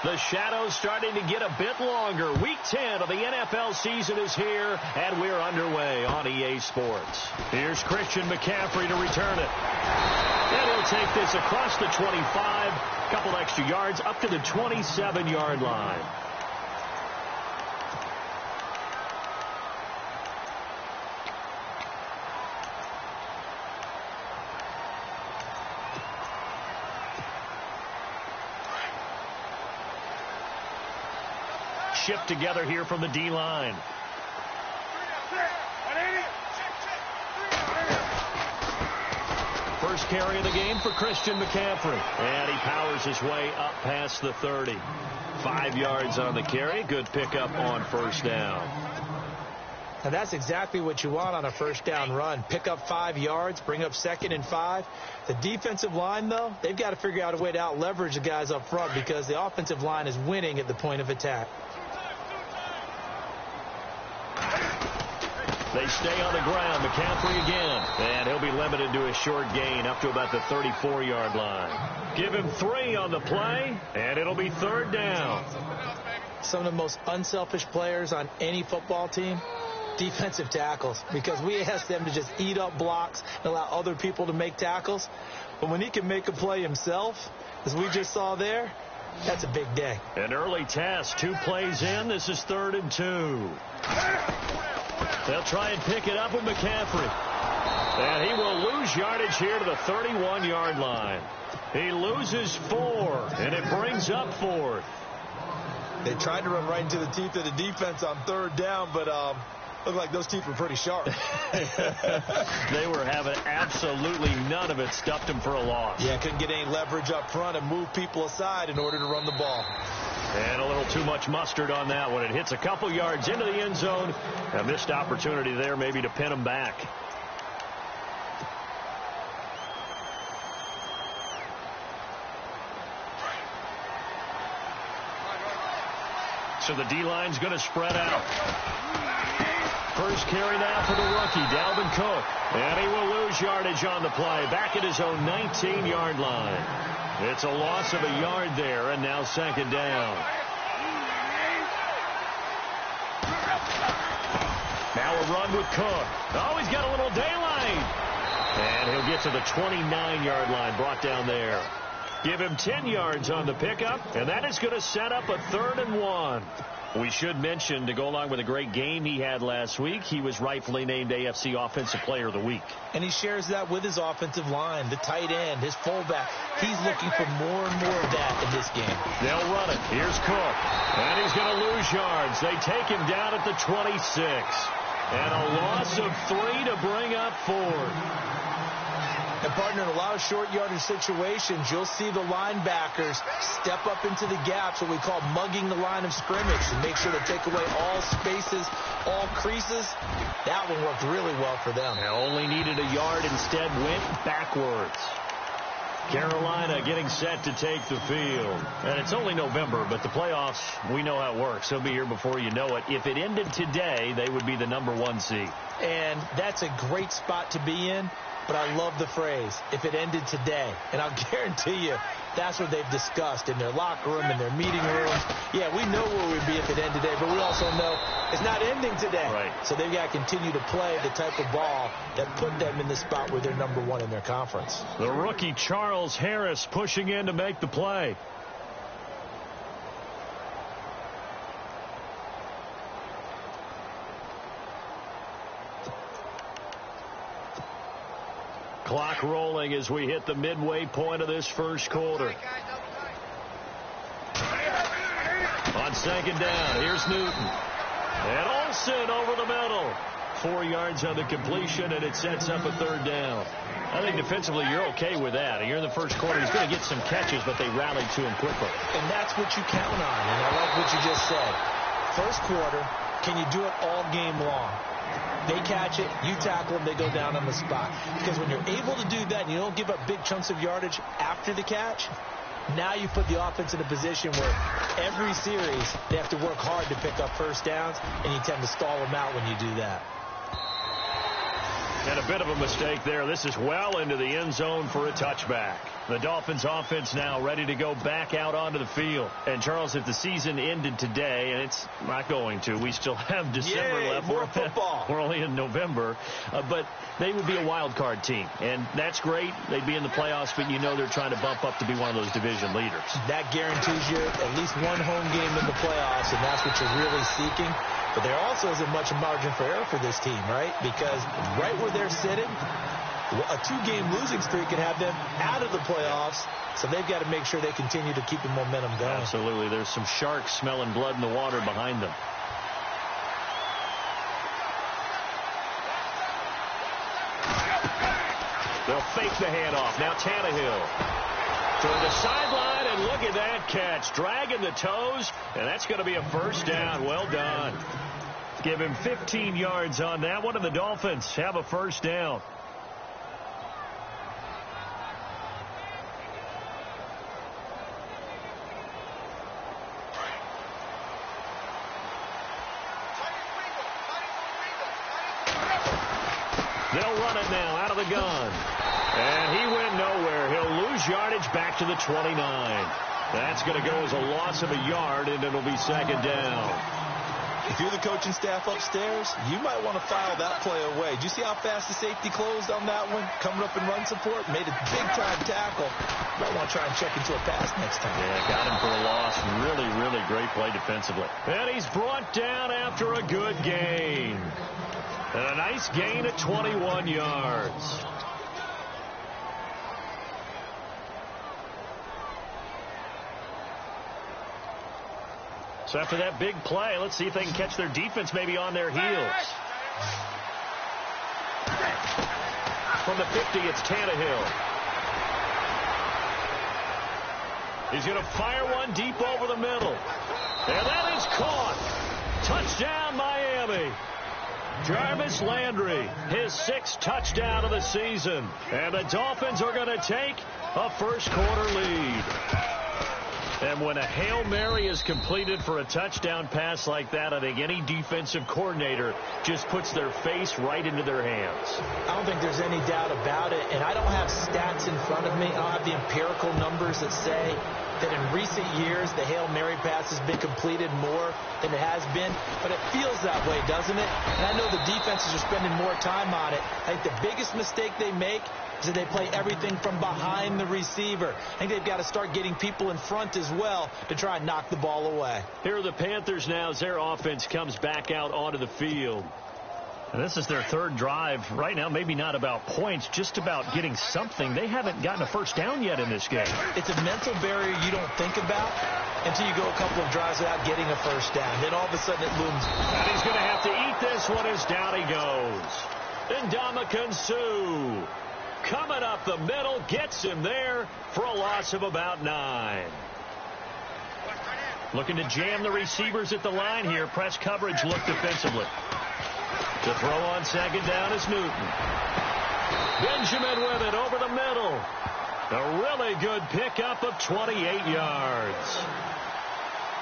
The shadow's starting to get a bit longer. Week 10 of the NFL season is here, and we're underway on EA Sports. Here's Christian McCaffrey to return it. And he'll take this across the 25, a couple extra yards up to the 27-yard line. Shift together here from the D-line. First carry of the game for Christian McCaffrey. And he powers his way up past the 30. 5 yards on the carry. Good pickup on first down. Now that's exactly what you want on a first down run. Pick up 5 yards, bring up 2nd and 5. The defensive line, though, they've got to figure out a way to out-leverage the guys up front because the offensive line is winning at the point of attack. They stay on the ground. McCaffrey again. And he'll be limited to a short gain up to about the 34-yard line. Give him 3 on the play, and it'll be 3rd down. Some of the most unselfish players on any football team, defensive tackles, because we ask them to just eat up blocks and allow other people to make tackles. But when he can make a play himself, as we just saw there, that's a big day. An early test. 2 plays in. This is 3rd and 2. They'll try and pick it up with McCaffrey. And he will lose yardage here to the 31-yard line. He loses 4, and it brings up 4th. They tried to run right into the teeth of the defense on 3rd down, but looked like those teeth were pretty sharp. They were having absolutely none of it. Stuffed him for a loss. Yeah, couldn't get any leverage up front and move people aside in order to run the ball. And a little too much mustard on that one. It hits a couple yards into the end zone. A missed opportunity there maybe to pin him back. So the D-line's going to spread out. First carry now for the rookie, Dalvin Cook. And he will lose yardage on the play. Back at his own 19-yard line. It's a loss of a yard there, and now 2nd down. Now a run with Cook. Oh, he's got a little daylight. And he'll get to the 29-yard line, brought down there. Give him 10 yards on the pickup, and that is going to set up a 3rd and 1. We should mention, to go along with a great game he had last week, he was rightfully named AFC Offensive Player of the Week. And he shares that with his offensive line, the tight end, his fullback. He's looking for more and more of that in this game. They'll run it. Here's Cook. And he's going to lose yards. They take him down at the 26. And a loss of 3 to bring up 4. And, partner, in a lot of short yardage situations, you'll see the linebackers step up into the gaps, what we call mugging the line of scrimmage, to make sure to take away all spaces, all creases. That one worked really well for them. They only needed a yard, instead went backwards. Carolina getting set to take the field. And it's only November, but the playoffs, we know how it works. They'll be here before you know it. If it ended today, they would be the number 1 seed. And that's a great spot to be in. But I love the phrase, if it ended today. And I'll guarantee you, that's what they've discussed in their locker room, in their meeting rooms. Yeah, we know where we'd be if it ended today, but we also know it's not ending today. Right. So they've got to continue to play the type of ball that put them in the spot where they're number 1 in their conference. The rookie Charles Harris pushing in to make the play. Clock rolling as we hit the midway point of this first quarter. On 2nd down, here's Newton. And Olsen over the middle. 4 yards on the completion, and it sets up a 3rd down. I think defensively you're okay with that. You're in the first quarter. He's going to get some catches, but they rallied to him quickly. And that's what you count on, and I like what you just said. First quarter, can you do it all game long? They catch it, you tackle them, they go down on the spot. Because when you're able to do that and you don't give up big chunks of yardage after the catch, now you put the offense in a position where every series they have to work hard to pick up first downs, and you tend to stall them out when you do that. And a bit of a mistake there. This is well into the end zone for a touchback. The Dolphins offense now ready to go back out onto the field. And, Charles, if the season ended today, and it's not going to, we still have December left. More football. We're only in November. But they would be a wild card team. And that's great. They'd be in the playoffs, but you know they're trying to bump up to be one of those division leaders. That guarantees you at least one home game in the playoffs, and that's what you're really seeking. But there also isn't much margin for error for this team, right? Because right where they're sitting, a 2-game losing streak could have them out of the playoffs. So they've got to make sure they continue to keep the momentum going. Absolutely. There's some sharks smelling blood in the water behind them. They'll fake the handoff. Now Tannehill. To the sideline, and look at that catch. Dragging the toes, and that's going to be a first down. Well done. Give him 15 yards on that one, and the Dolphins have a first down. They'll run it now out of the gun. And he went nowhere. He'll lose yardage back to the 29. That's going to go as a loss of a yard, and it'll be second down. If you're the coaching staff upstairs, you might want to file that play away. Did you see how fast the safety closed on that one? Coming up in run support, made a big-time tackle. Might want to try and check into a pass next time. Yeah, got him for a loss. Really, really great play defensively. And he's brought down after a good gain. And a nice gain at 21 yards. So after that big play, let's see if they can catch their defense maybe on their heels. From the 50, it's Tannehill. He's going to fire one deep over the middle. And that is caught. Touchdown, Miami. Jarvis Landry, his 6th touchdown of the season. And the Dolphins are going to take a first-quarter lead. And when a Hail Mary is completed for a touchdown pass like that, I think any defensive coordinator just puts their face right into their hands. I don't think there's any doubt about it. And I don't have stats in front of me. I don't have the empirical numbers that say that in recent years the Hail Mary pass has been completed more than it has been. But it feels that way, doesn't it? And I know the defenses are spending more time on it. I think the biggest mistake they make is that they play everything from behind the receiver. I think they've got to start getting people in front as well to try and knock the ball away. Here are the Panthers now as their offense comes back out onto the field. And this is their 3rd drive. Right now, maybe not about points, just about getting something. They haven't gotten a first down yet in this game. It's a mental barrier you don't think about until you go a couple of drives without getting a first down. Then all of a sudden it looms. And he's going to have to eat this one as down he goes. Ndamukong Suh, coming up the middle, gets him there for a loss of about 9. Looking to jam the receivers at the line here. Press coverage look defensively. To throw on second down is Newton. Benjamin with it over the middle. A really good pickup of 28 yards.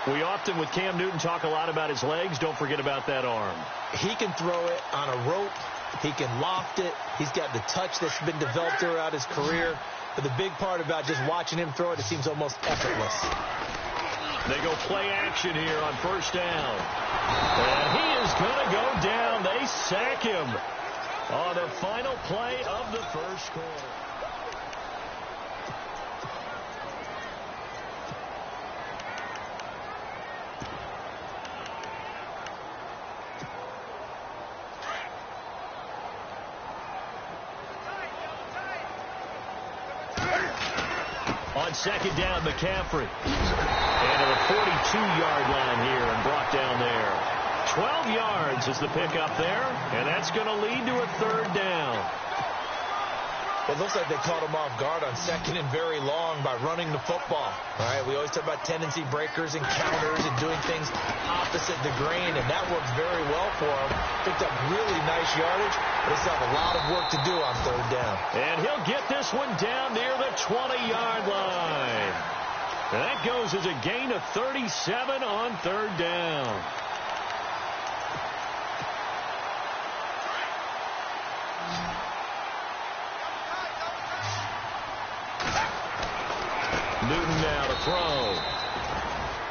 We often, with Cam Newton, talk a lot about his legs. Don't forget about that arm. He can throw it on a rope. He can loft it. He's got the touch that's been developed throughout his career. But the big part about just watching him throw it, it seems almost effortless. They go play action here on first down. And he is going to go down. They sack him on the final play of the first quarter. On second down, McCaffrey. And to the 42-yard line here and brought down there. 12 yards is the pickup there, and that's going to lead to a 3rd down. It looks like they caught him off guard on second and very long by running the football. All right, we always talk about tendency breakers and counters and doing things opposite the grain, and that worked very well for him. Picked up really nice yardage, but they still have a lot of work to do on 3rd down. And he'll get this one down near the 20-yard line. And that goes as a gain of 37 on 3rd down. Newton now to throw.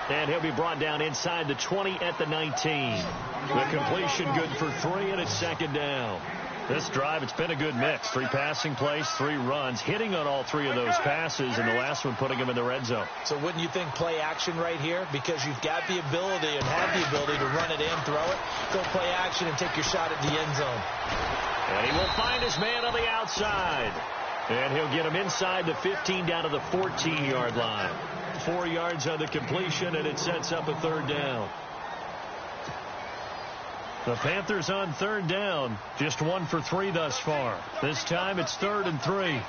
And he'll be brought down inside the 20 at the 19. The completion good for 3, and it's second down. This drive, it's been a good mix. 3 passing plays, 3 runs, hitting on all 3 of those passes, and the last one putting him in the red zone. So wouldn't you think play action right here? Because you've got the ability and have the ability to run it in, throw it, go play action, and take your shot at the end zone. And he will find his man on the outside. And he'll get him inside the 15 down to the 14-yard line. 4 yards on the completion, and it sets up a third down. The Panthers on third down, just 1 for 3 thus far. This time it's 3rd and 3.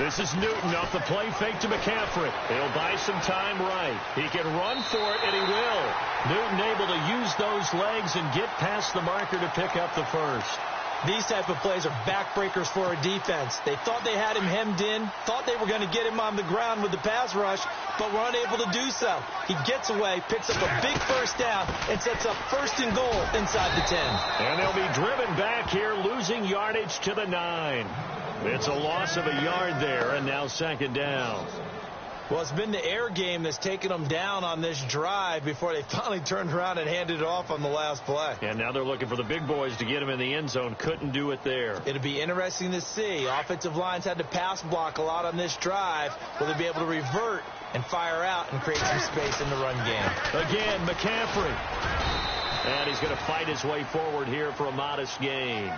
This is Newton off the play fake to McCaffrey. He'll buy some time right. He can run for it, and he will. Newton able to use those legs and get past the marker to pick up the first. These type of plays are backbreakers for a defense. They thought they had him hemmed in, thought they were going to get him on the ground with the pass rush, but were unable to do so. He gets away, picks up a big first down, and sets up 1st and goal inside the 10. And they'll be driven back here, losing yardage to the 9. It's a loss of a yard there, and now 2nd down. Well, it's been the air game that's taken them down on this drive before they finally turned around and handed it off on the last play. And now they're looking for the big boys to get him in the end zone. Couldn't do it there. It'll be interesting to see. Offensive lines had to pass block a lot on this drive. Will they be able to revert and fire out and create some space in the run game? Again, McCaffrey. And he's going to fight his way forward here for a modest gain.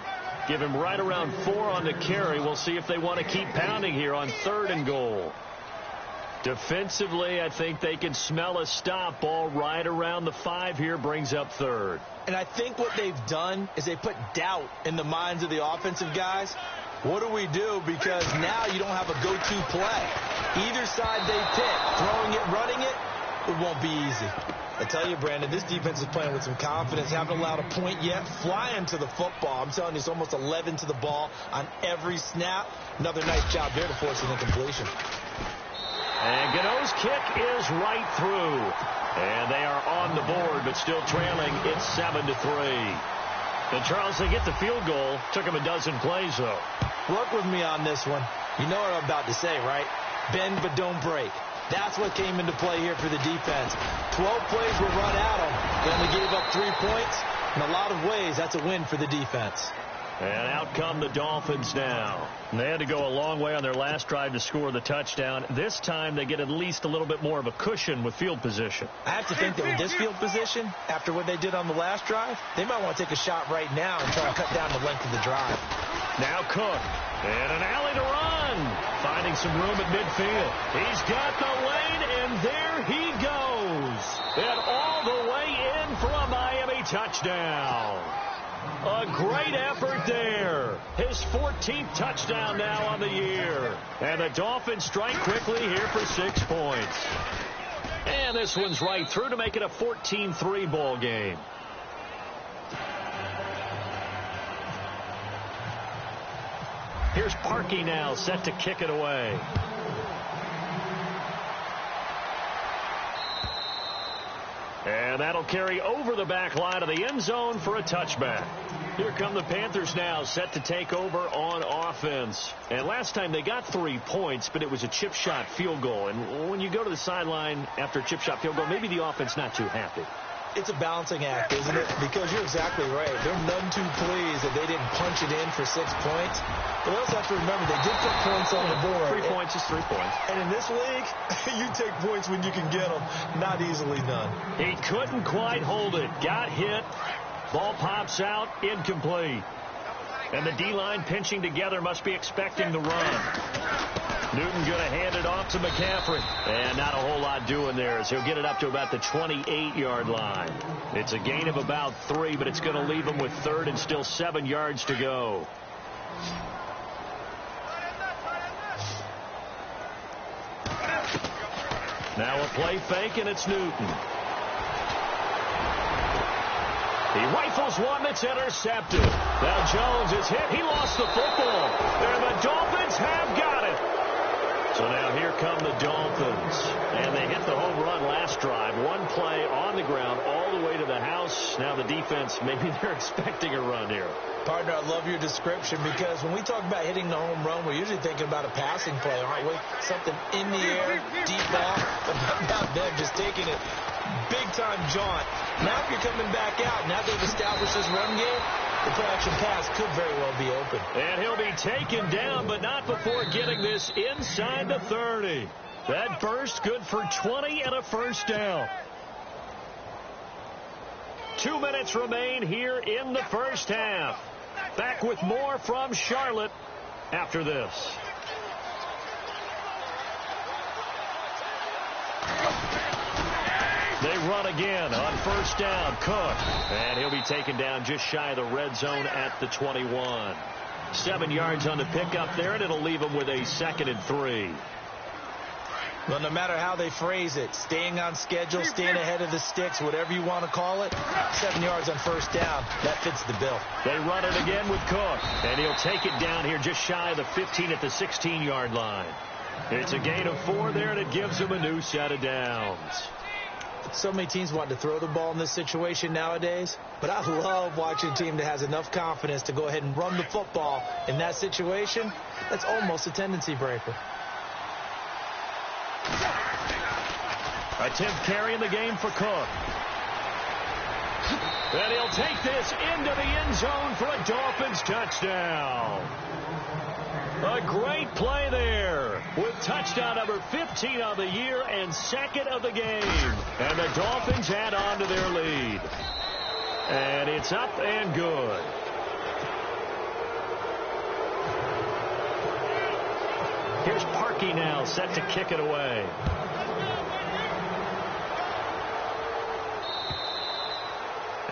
Give him right around 4 on the carry. We'll see if they want to keep pounding here on 3rd and goal. Defensively, I think they can smell a stop. Ball right around the 5 here, brings up 3rd. And I think what they've done is they put doubt in the minds of the offensive guys. What do we do? Because now you don't have a go-to play. Either side they pick, throwing it, running it, it won't be easy. I tell you, Brandon, this defense is playing with some confidence. Haven't allowed a point yet. Flying to the football. I'm telling you, it's almost 11 to the ball on every snap. Another nice job there to force an incompletion. And Gano's kick is right through. And they are on the board, but still trailing. It's 7-3. And, Charles, they get the field goal. Took them a dozen plays, though. Work with me on this one. You know what I'm about to say, right? Bend but don't break. That's what came into play here for the defense. 12 plays were run at them. They only gave up 3 points. In a lot of ways, that's a win for the defense. And out come the Dolphins now. And they had to go a long way on their last drive to score the touchdown. This time they get at least a little bit more of a cushion with field position. I have to think that with this field position, after what they did on the last drive, they might want to take a shot right now and try to cut down the length of the drive. Now Cook. And an alley to run. Finding some room at midfield. He's got the lane, and there he goes. And all the way in for a Miami touchdown. A great effort there. His 14th touchdown now on the year. And the Dolphins strike quickly here for 6 points. And this one's right through to make it a 14-3 ball game. Here's Parkey now, set to kick it away. And that'll carry over the back line of the end zone for a touchback. Here come the Panthers now, set to take over on offense. And last time they got 3 points, but it was a chip shot field goal. And when you go to the sideline after a chip shot field goal, maybe the offense not too happy. It's a balancing act, isn't it? Because you're exactly right. They're none too pleased that they didn't punch it in for 6 points. But they also have to remember they did put points on the board. 3 points is 3 points. And in this league, you take points when you can get them. Not easily done. He couldn't quite hold it. Got hit. Ball pops out. Incomplete. And the D-line pinching together must be expecting the run. Newton going to hand it off to McCaffrey. And not a whole lot doing there as he'll get it up to about the 28-yard line. It's a gain of about 3, but it's going to leave him with 3rd and still 7 yards to go. Now a play fake, and it's Newton. He rifles one that's intercepted. Now Jones is hit. He lost the football. And the Dolphins have got it. So now here come the Dolphins. And they hit the home run last first drive. One play on the ground all the way to the house. Now the defense, maybe they're expecting a run here. Partner, I love your description because when we talk about hitting the home run, we're usually thinking about a passing play, aren't we? Something in the air, deep ball, about them just taking it big-time jaunt. Now if you're coming back out, now they've established this run game, the play-action pass could very well be open. And he'll be taken down, but not before getting this inside the 30. That burst good for 20 and a first down. 2 minutes remain here in the first half. Back with more from Charlotte after this. They run again on first down. Cook. And he'll be taken down just shy of the red zone at the 21. 7 yards on the pickup there, and it'll leave him with a 2nd and 3. Well, no matter how they phrase it, staying on schedule, staying ahead of the sticks, whatever you want to call it, 7 yards on first down, that fits the bill. They run it again with Cook, and he'll take it down here just shy of the 15 at the 16-yard line. It's a gain of 4 there, and it gives him a new set of downs. So many teams want to throw the ball in this situation nowadays, but I love watching a team that has enough confidence to go ahead and run the football in that situation. That's almost a tendency breaker. A 10th carry in the game for Cook. And he'll take this into the end zone for a Dolphins touchdown. A great play there with touchdown number 15 of the year and 2nd of the game. And the Dolphins add on to their lead. And it's up and good. Here's Parkey now set to kick it away.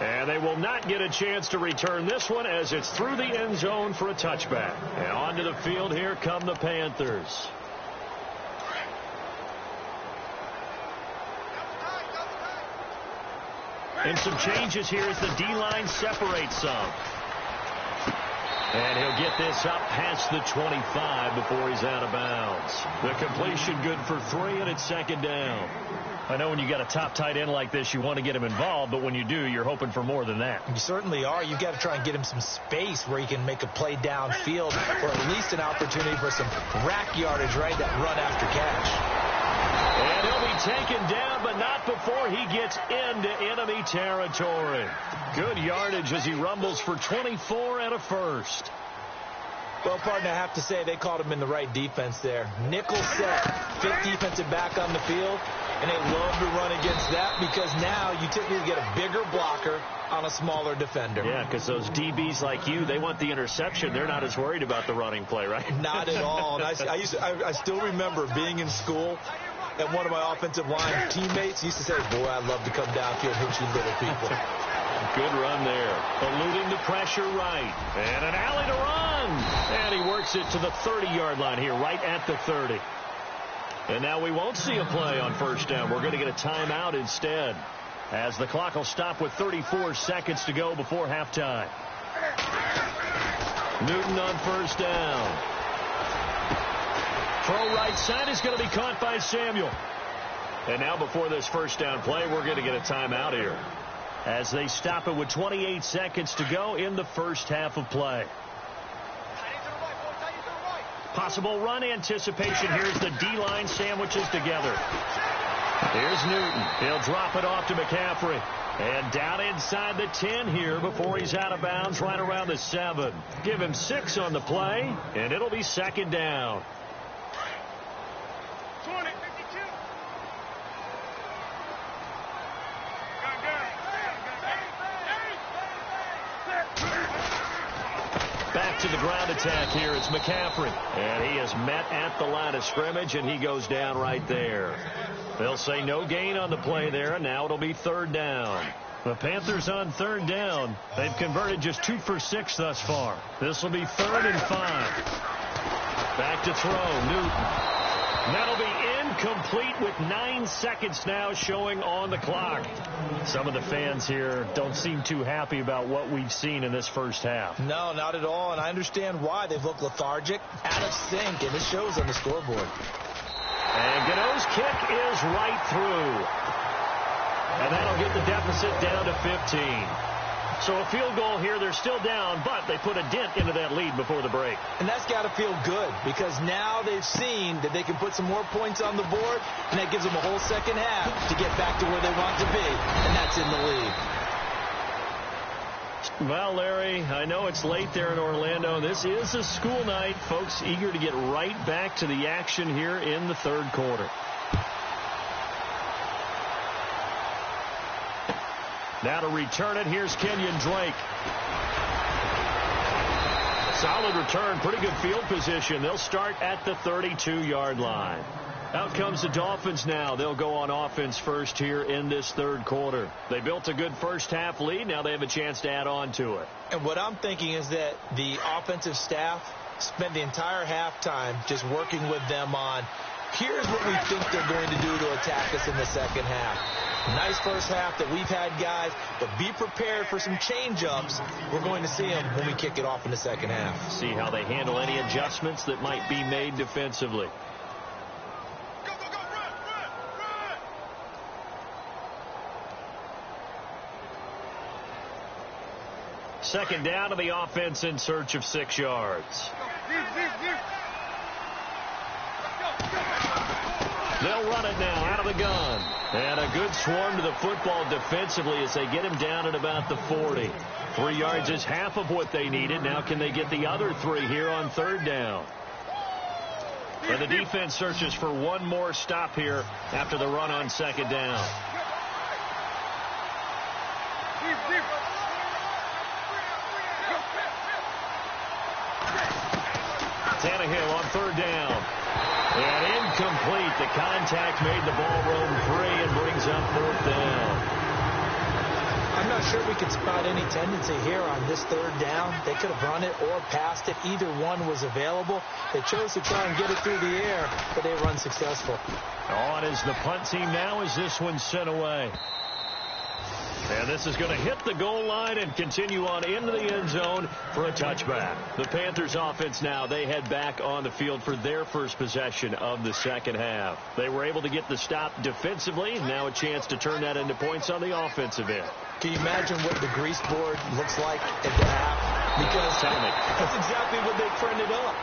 And they will not get a chance to return this one as it's through the end zone for a touchback. And onto the field here come the Panthers. And some changes here as the D-line separates some. And he'll get this up past the 25 before he's out of bounds. The completion good for 3, and it's 2nd down. I know when you got a top tight end like this, you want to get him involved, but when you do, you're hoping for more than that. You certainly are. You've got to try and get him some space where he can make a play downfield or at least an opportunity for some rack yardage, right, that run after catch. And he'll be taken down, but not before he gets into enemy territory. Good yardage as he rumbles for 24 and a first. Well, partner, I have to say they called him in the right defense there. Nickel set, 5th defensive back on the field, and they love to run against that because now you typically get a bigger blocker on a smaller defender. Yeah, because those DBs like you, they want the interception. They're not as worried about the running play, right? Not at all. And I still remember being in school, and one of my offensive line teammates used to say, boy, I'd love to come downfield and hit you little people. Good run there. Eluding the pressure right. And an alley to run. And he works it to the 30-yard line here, right at the 30. And now we won't see a play on first down. We're going to get a timeout instead, as the clock will stop with 34 seconds to go before halftime. Newton on first down. Throw right side is going to be caught by Samuel. And now before this first down play, we're going to get a timeout here, as they stop it with 28 seconds to go in the first half of play. Possible run anticipation. Here's the D-line sandwiches together. Here's Newton. He'll drop it off to McCaffrey. And down inside the 10 here before he's out of bounds right around the 7. Give him 6 on the play, and it'll be 2nd down. Back to the ground attack here. It's McCaffrey. And he is met at the line of scrimmage, and he goes down right there. They'll say no gain on the play there, and now it'll be 3rd down. The Panthers on 3rd down. They've converted just 2 for 6 thus far. This will be 3rd and 5. Back to throw. Newton. That'll be incomplete with 9 seconds now showing on the clock. Some of the fans here don't seem too happy about what we've seen in this first half. No, not at all, and I understand why. They've looked lethargic, out of sync, and it shows on the scoreboard. And Gano's kick is right through. And that'll get the deficit down to 15. So a field goal here, they're still down, but they put a dent into that lead before the break. And that's got to feel good because now they've seen that they can put some more points on the board, and that gives them a whole second half to get back to where they want to be, and that's in the lead. Well, Larry, I know it's late there in Orlando. This is a school night. Folks eager to get right back to the action here in the third quarter. Now to return it, here's Kenyon Drake. Solid return, pretty good field position. They'll start at the 32-yard line. Out comes the Dolphins now. They'll go on offense first here in this third quarter. They built a good first-half lead. Now they have a chance to add on to it. And what I'm thinking is that the offensive staff spent the entire halftime just working with them on, here's what we think they're going to do to attack us in the second half. Nice first half that we've had, guys, but be prepared for some change-ups. We're going to see them when we kick it off in the second half. See how they handle any adjustments that might be made defensively. Second down to the offense in search of 6 yards. They'll run it now out of the gun. And a good swarm to the football defensively as they get him down at about the 40. 3 yards is half of what they needed. Now can they get the other 3 here on third down? And the defense searches for one more stop here after the run on second down. Tannehill on third down. And incomplete. The contact made the ball roam free and brings up fourth down. I'm not sure we could spot any tendency here on this third down. They could have run it or passed it. Either one was available. They chose to try and get it through the air, but they were unsuccessful. On is the punt team now as this one's sent away. And this is going to hit the goal line and continue on into the end zone for a touchback. The Panthers offense now, they head back on the field for their first possession of the second half. They were able to get the stop defensively. Now a chance to turn that into points on the offensive end. Can you imagine what the grease board looks like at the half? Because that's exactly what they printed up.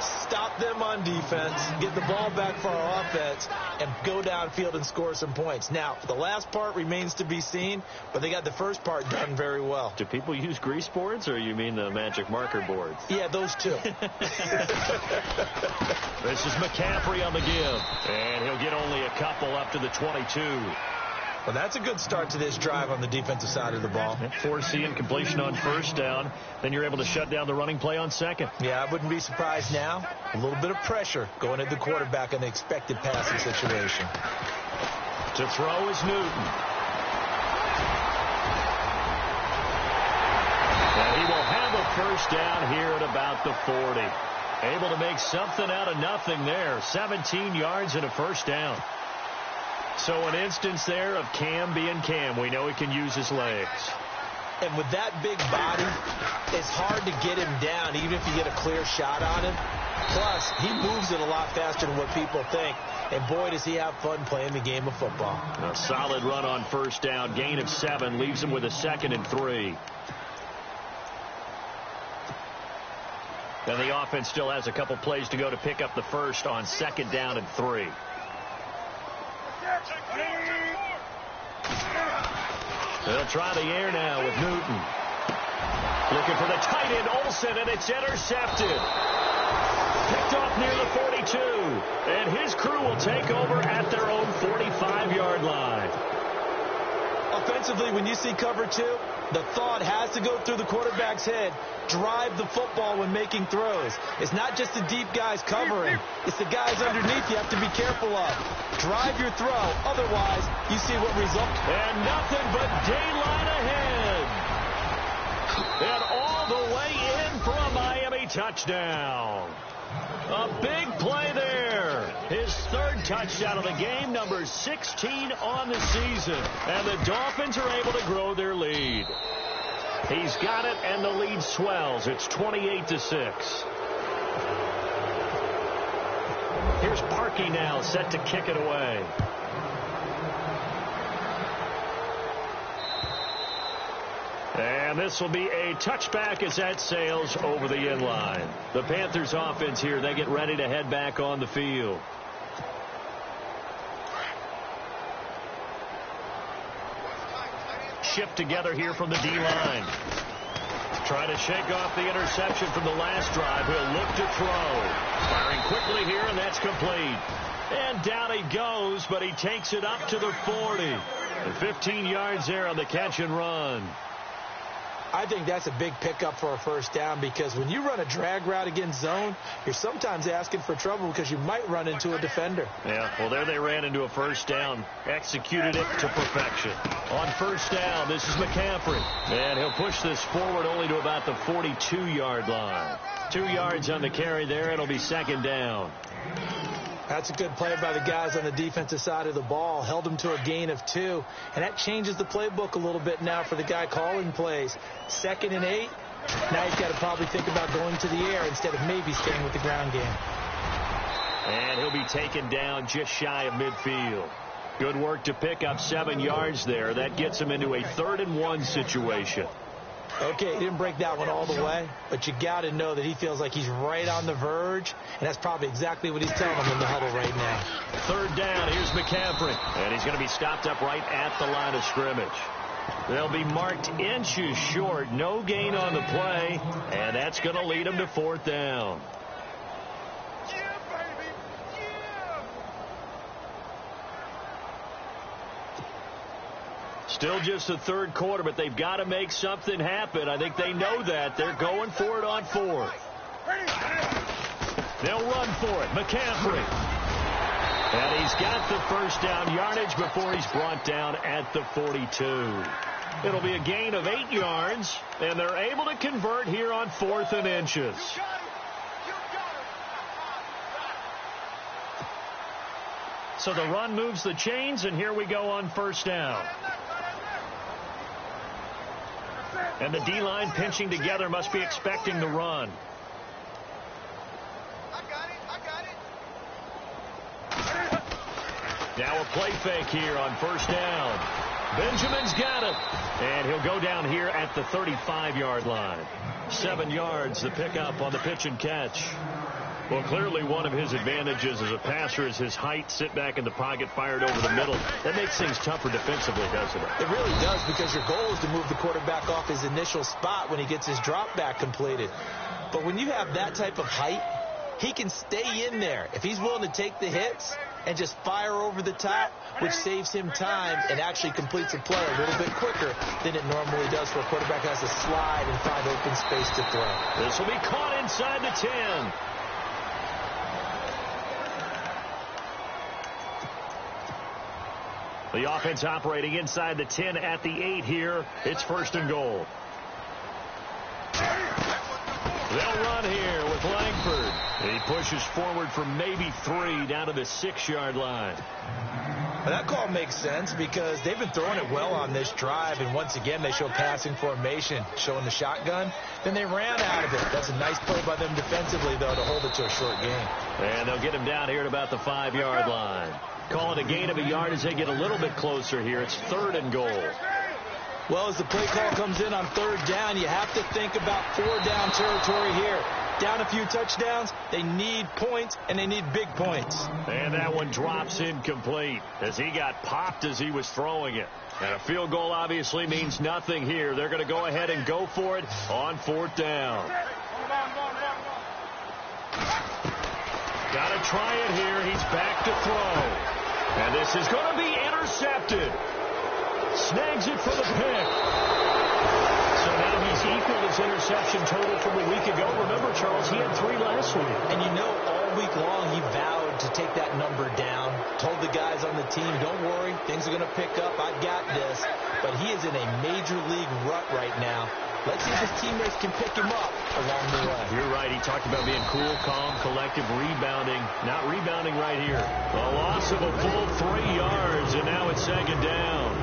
Stop them on defense, get the ball back for our offense, and go downfield and score some points. Now, the last part remains to be seen, but they got the first part done very well. Do people use grease boards, or you mean the magic marker boards? Yeah, those two. This is McCaffrey on the give, and he'll get only a couple up to the 22. Well, that's a good start to this drive on the defensive side of the ball. Forcing completion on first down. Then you're able to shut down the running play on second. Yeah, I wouldn't be surprised now. A little bit of pressure going at the quarterback in the expected passing situation. To throw is Newton. And he will have a first down here at about the 40. Able to make something out of nothing there. 17 yards and a first down. So an instance there of Cam being Cam. We know he can use his legs. And with that big body, it's hard to get him down, even if you get a clear shot on him. Plus, he moves it a lot faster than what people think. And boy, does he have fun playing the game of football. A solid run on first down. Gain of 7 leaves him with a 2nd and 3. And the offense still has a couple plays to go to pick up the first on 2nd down and 3. They'll try the air now with Newton. Looking for the tight end, Olsen, and it's intercepted. Picked off near the 42. And his crew will take over at their own 45-yard line. Offensively, when you see cover 2, the thought has to go through the quarterback's head. Drive the football when making throws. It's not just the deep guys covering. It's the guys underneath you have to be careful of. Drive your throw. Otherwise, you see what results. And nothing but daylight ahead. And all the way in for a Miami touchdown. A big play there. His 3rd touchdown of the game, number 16 on the season. And the Dolphins are able to grow their lead. He's got it, and the lead swells. It's 28-6. Here's Parkey now, set to kick it away. And this will be a touchback as that sails over the end line. The Panthers offense here, they get ready to head back on the field. Shift together here from the D-line. Trying to shake off the interception from the last drive. He'll look to throw. Firing quickly here, and that's complete. And down he goes, but he takes it up to the 40. And 15 yards there on the catch and run. I think that's a big pickup for a first down, because when you run a drag route against zone, you're sometimes asking for trouble because you might run into a defender. Yeah, well, there they ran into a first down. Executed it to perfection. On first down, this is McCaffrey. And he'll push this forward only to about the 42-yard line. 2 yards on the carry there. It'll be second down. That's a good play by the guys on the defensive side of the ball. Held him to a gain of 2. And that changes the playbook a little bit now for the guy calling plays. 2nd and 8. Now he's got to probably think about going to the air instead of maybe staying with the ground game. And he'll be taken down just shy of midfield. Good work to pick up 7 yards there. That gets him into a 3rd and 1 situation. Okay, he didn't break that one all the way, but you got to know that he feels like he's right on the verge, and that's probably exactly what he's telling him in the huddle right now. 3rd down, here's McCaffrey, and he's going to be stopped up right at the line of scrimmage. They'll be marked inches short, no gain on the play, and that's going to lead him to 4th down. Still just the 3rd quarter, but they've got to make something happen. I think they know that. They're going for it on 4th. They'll run for it. McCaffrey. And he's got the first down yardage before he's brought down at the 42. It'll be a gain of 8 yards, and they're able to convert here on 4th and inches. So the run moves the chains, and here we go on first down. And the D-line pinching together must be expecting the run. Now a play fake here on first down. Benjamin's got it. And he'll go down here at the 35-yard line. 7 yards, the pickup on the pitch and catch. Well, clearly one of his advantages as a passer is his height. Sit back in the pocket, fired over the middle. That makes things tougher defensively, doesn't it? It really does, because your goal is to move the quarterback off his initial spot when he gets his drop back completed. But when you have that type of height, he can stay in there. If he's willing to take the hits and just fire over the top, which saves him time and actually completes a play a little bit quicker than it normally does for a quarterback who has to slide and find open space to throw. This will be caught inside the 10. The offense operating inside the 10 at the 8 here. It's 1st and goal. They'll run here with Langford. He pushes forward for maybe 3 down to the 6-yard line. Well, that call makes sense because they've been throwing it well on this drive, and once again they show passing formation, showing the shotgun. Then they ran out of it. That's a nice play by them defensively, though, to hold it to a short gain. And they'll get him down here at about the 5-yard line. Call it a gain of a yard as they get a little bit closer here. It's 3rd and goal. Well, as the play call comes in on 3rd down, you have to think about 4-down territory here. Down a few touchdowns, they need points, and they need big points. And that one drops incomplete as he got popped as he was throwing it. And a field goal obviously means nothing here. They're going to go ahead and go for it on 4th down. Got to try it here. He's back to throw. And this is going to be intercepted. Snags it for the pick. So now he's equaled his interception total from a week ago. Remember, Charles, he had 3 last week. And you know, all week long he vowed to take that number down. Told the guys on the team, don't worry, things are going to pick up. I've got this. But he is in a major league rut right now. Let's see if his teammates can pick him up along the way. You're right. He talked about being cool, calm, collective, rebounding. Not rebounding right here. A loss of a full 3 yards, and now it's 2nd down.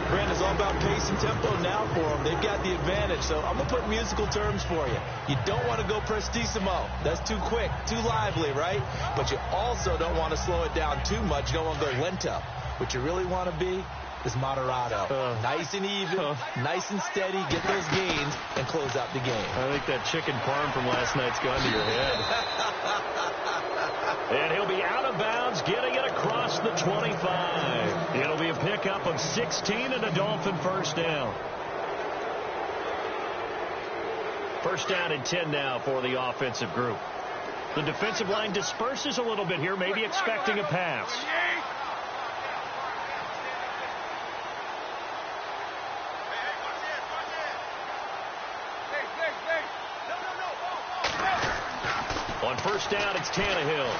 Grant, is all about pace and tempo now for them. They've got the advantage, so I'm going to put musical terms for you. You don't want to go prestissimo. That's too quick, too lively, right? But you also don't want to slow it down too much. You don't want to go lento. What you really want to be is Moderado. Nice and even, nice and steady, get those gains, and close out the game. I think that chicken parm from last night's gone to your head. And he'll be out of bounds, getting it across the 25. It'll be a pickup of 16 and a Dolphin first down. First down and 10 now for the offensive group. The defensive line disperses a little bit here, maybe expecting a pass. On first down, it's Tannehill.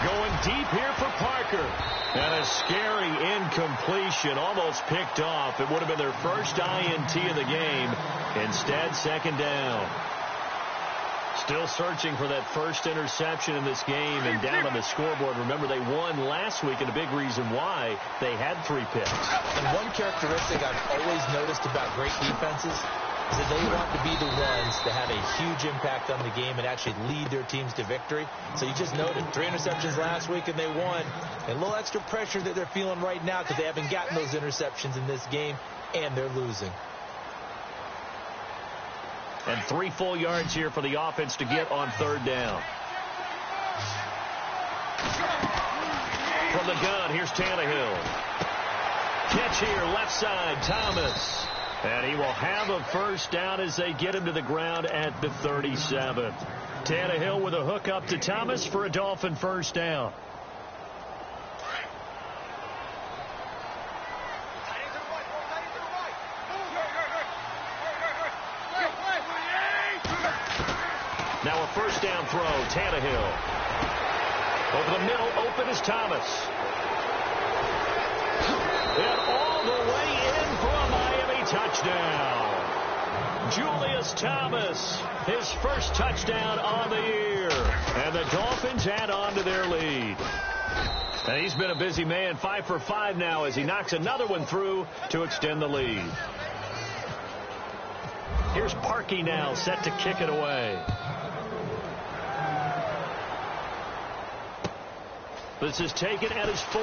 Going deep here for Parker. And a scary incompletion, almost picked off. It would have been their first INT of the game. Instead, second down. Still searching for that first interception in this game and down on the scoreboard. Remember, they won last week, and a big reason why they had 3 picks. And one characteristic I've always noticed about great defenses is that they want to be the ones that have a huge impact on the game and actually lead their teams to victory. So you just noted 3 interceptions last week and they won. And a little extra pressure that they're feeling right now because they haven't gotten those interceptions in this game and they're losing. And 3 full yards here for the offense to get on third down. From the gun, here's Tannehill. Catch here, left side, Thomas. And he will have a first down as they get him to the ground at the 37th. Tannehill with a hook up to Thomas for a Dolphin first down. Now a first down throw, Tannehill. Over the middle, open is Thomas. And all the way in for a Miami touchdown. Julius Thomas, his first touchdown on the year. And the Dolphins add on to their lead. And he's been a busy man, 5 for 5 now as he knocks another one through to extend the lead. Here's Parkey now, set to kick it away. This is taken at his 4.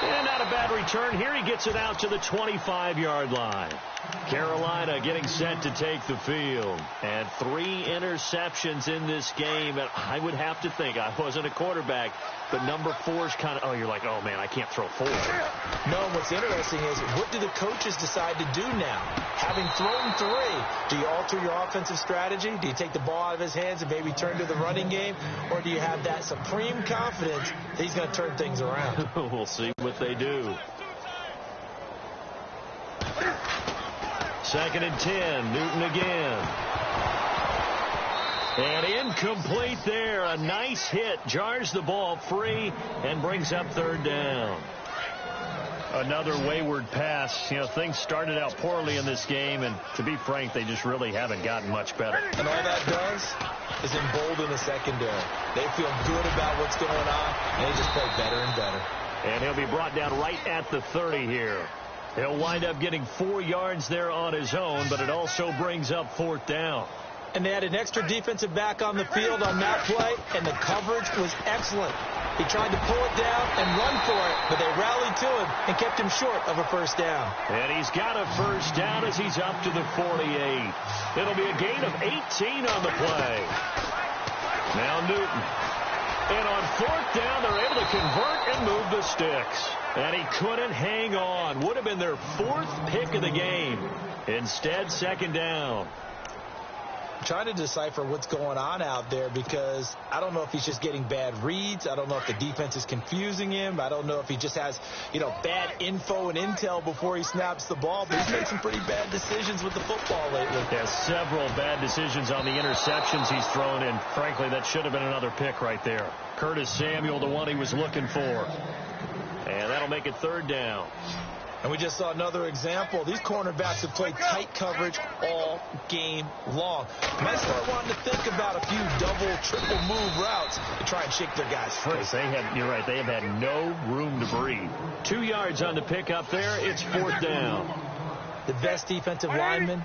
And not a bad return. Here he gets it out to the 25-yard line. Carolina getting set to take the field. And 3 interceptions in this game. And I would have to think, I wasn't a quarterback, but number 4 is kind of, you're like, oh, man, I can't throw 4. No, what's interesting is, what do the coaches decide to do now? Having thrown 3, do you alter your offensive strategy? Do you take the ball out of his hands and maybe turn to the running game? Or do you have that supreme confidence that he's going to turn things around? We'll see what they do. 2nd and 10. Newton again. And incomplete there. A nice hit. Jars the ball free and brings up third down. Another wayward pass. You know, things started out poorly in this game, and to be frank, they just really haven't gotten much better. And all that does is embolden the secondary. They feel good about what's going on, and they just play better and better. And he'll be brought down right at the 30 here. He'll wind up getting 4 yards there on his own, but it also brings up 4th down. And they had an extra defensive back on the field on that play, and the coverage was excellent. He tried to pull it down and run for it, but they rallied to him and kept him short of a first down. And he's got a first down as he's up to the 48. It'll be a gain of 18 on the play. Now Newton. And on 4th down, they're able to convert and move the sticks. And he couldn't hang on. Would have been their 4th pick of the game. Instead, 2nd down. I'm trying to decipher what's going on out there because I don't know if he's just getting bad reads. I don't know if the defense is confusing him. I don't know if he just has, bad info and intel before he snaps the ball. But he's made some pretty bad decisions with the football lately. Yeah, several bad decisions on the interceptions he's thrown in. Frankly, that should have been another pick right there. Curtis Samuel, the one he was looking for. And that'll make it 3rd down. And we just saw another example. These cornerbacks have played tight coverage all game long. Might start wanting to think about a few double, triple move routes to try and shake their guys free. You're right, they have had no room to breathe. 2 yards on the pickup there. It's 4th down. The best defensive linemen,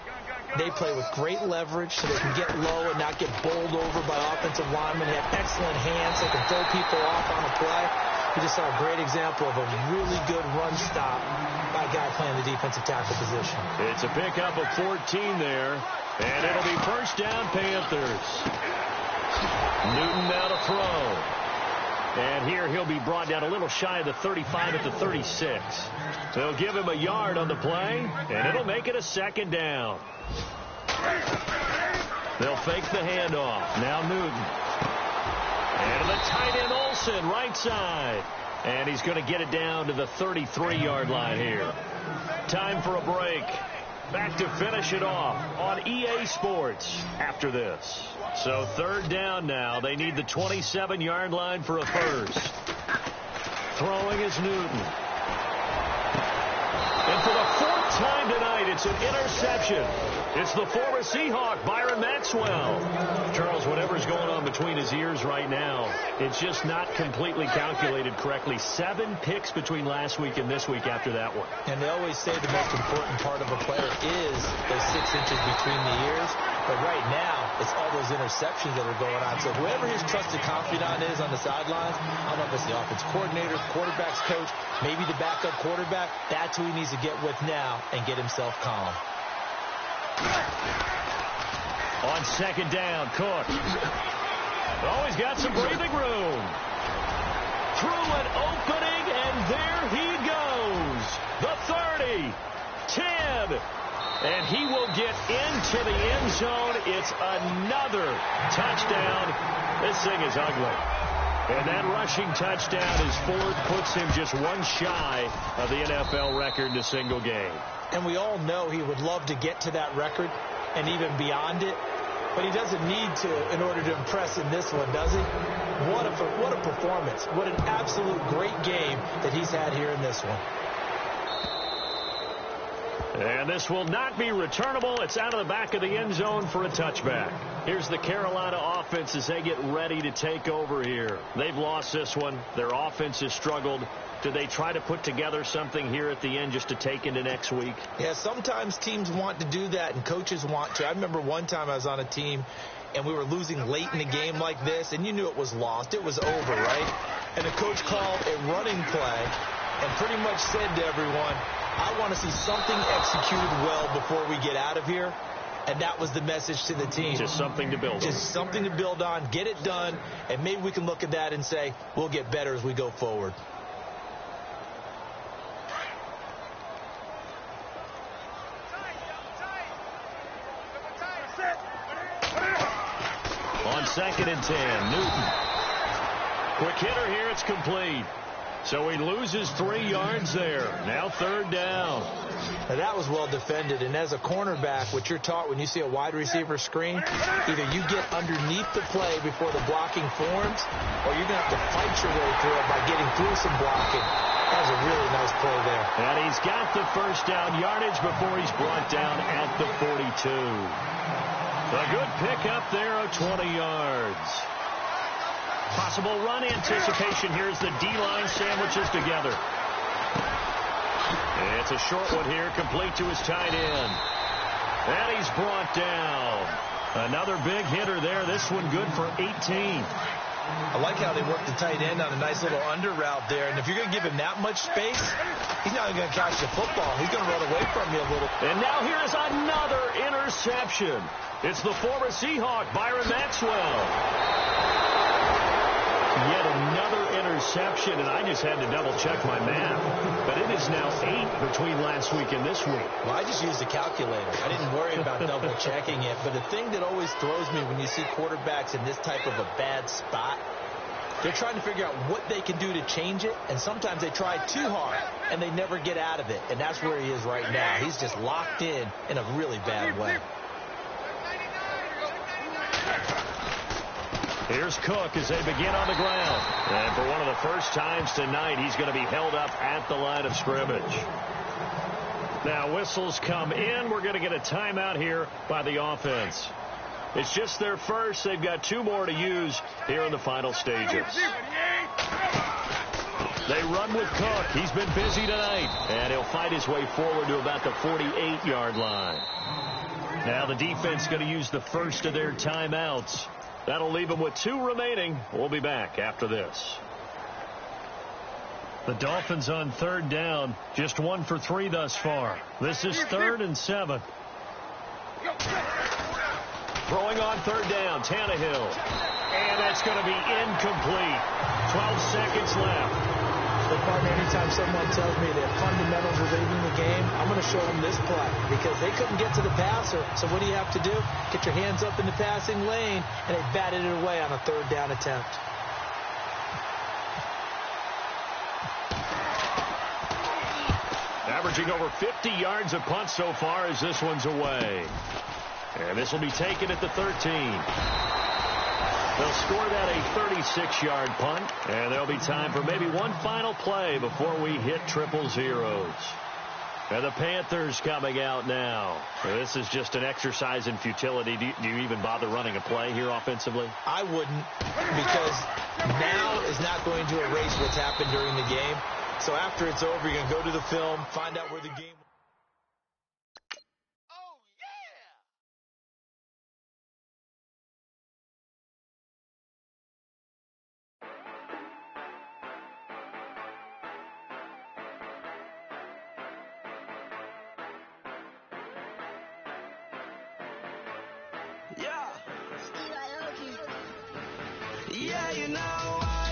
they play with great leverage so they can get low and not get bowled over by offensive linemen. They have excellent hands. They can throw people off on a play. We just saw a great example of a really good run stop by a guy playing the defensive tackle position. It's a pickup of 14 there, and it'll be first down Panthers. Newton now to throw. And here he'll be brought down a little shy of the 35 at the 36. They'll give him a yard on the play, and it'll make it a second down. They'll fake the handoff. Now Newton. And the tight end Olsen, right side. And he's going to get it down to the 33-yard line here. Time for a break. Back to finish it off on EA Sports after this. So third down now. They need the 27-yard line for a first. Throwing is Newton. And for the fourth time tonight, it's an interception. It's the former Seahawk, Byron Maxwell. Charles, whatever's going on between his ears right now, it's just not completely calculated correctly. 7 picks between last week and this week after that one. And they always say the most important part of a player is those 6 inches between the ears. But right now, it's all those interceptions that are going on. So whoever his trusted confidant is on the sidelines, I don't know if it's the offense coordinator, quarterback's coach, maybe the backup quarterback, that's who he needs to get with now and get himself calm. On second down, Cook. Oh, he's got some breathing room. Through an opening, and there he goes. The 30, 10, and he will get into the end zone. It's another touchdown. This thing is ugly. And that rushing touchdown is fourth, puts him just one shy of the NFL record in a single game. And we all know he would love to get to that record and even beyond it. But he doesn't need to in order to impress in this one, does he? What a performance. What an absolute great game that he's had here in this one. And this will not be returnable. It's out of the back of the end zone for a touchback. Here's the Carolina offense as they get ready to take over here. They've lost this one. Their offense has struggled. Do they try to put together something here at the end just to take into next week? Yeah, sometimes teams want to do that and coaches want to. I remember one time I was on a team and we were losing late in a game like this, and you knew it was lost. It was over, right? And the coach called a running play and pretty much said to everyone, I want to see something executed well before we get out of here. And that was the message to the team. Just something to build on. Just something to build on, get it done, and maybe we can look at that and say, we'll get better as we go forward. On 2nd and 10, Newton. Quick hitter here, it's complete. So he loses 3 yards there. Now third down. Now that was well defended, and as a cornerback, what you're taught when you see a wide receiver screen, either you get underneath the play before the blocking forms, or you're going to have to fight your way through it by getting through some blocking. That was a really nice play there. And he's got the first down yardage before he's brought down at the 42. A good pickup there of 20 yards. Possible run anticipation. Here's the D-line sandwiches together. It's a short one here, complete to his tight end. And he's brought down. Another big hitter there. This one good for 18. I like how they work the tight end on a nice little under route there. And if you're going to give him that much space, he's not going to catch the football. He's going to run away from you a little. And now here's another interception. It's the former Seahawk, Byron Maxwell. Yet another interception, and I just had to double-check my math. But it is now 8 between last week and this week. Well, I just used the calculator. I didn't worry about double-checking it. But the thing that always throws me when you see quarterbacks in this type of a bad spot, they're trying to figure out what they can do to change it, and sometimes they try too hard, and they never get out of it. And that's where he is right now. He's just locked in a really bad way. Here's Cook as they begin on the ground. And for one of the first times tonight, he's going to be held up at the line of scrimmage. Now, whistles come in. We're going to get a timeout here by the offense. It's just their first. They've got 2 more to use here in the final stages. They run with Cook. He's been busy tonight. And he'll fight his way forward to about the 48-yard line. Now the defense going to use the first of their timeouts. That'll leave them with 2 remaining. We'll be back after this. The Dolphins on third down, just 1 for 3 thus far. This is 3rd and 7. Throwing on third down, Tannehill. And that's going to be incomplete. 12 seconds left. So, partner, anytime someone tells me that fundamentals are leading the game, I'm going to show them this play because they couldn't get to the passer. So what do you have to do? Get your hands up in the passing lane, and they batted it away on a third down attempt. Averaging over 50 yards a punt so far as this one's away. And this will be taken at the 13. They'll score that a 36-yard punt, and there'll be time for maybe one final play before we hit triple zeros. And the Panthers coming out now. This is just an exercise in futility. Do you even bother running a play here offensively? I wouldn't, because now is not going to erase what's happened during the game. So after it's over, you're going to go to the film, find out where the game... Yeah. Yeah, you know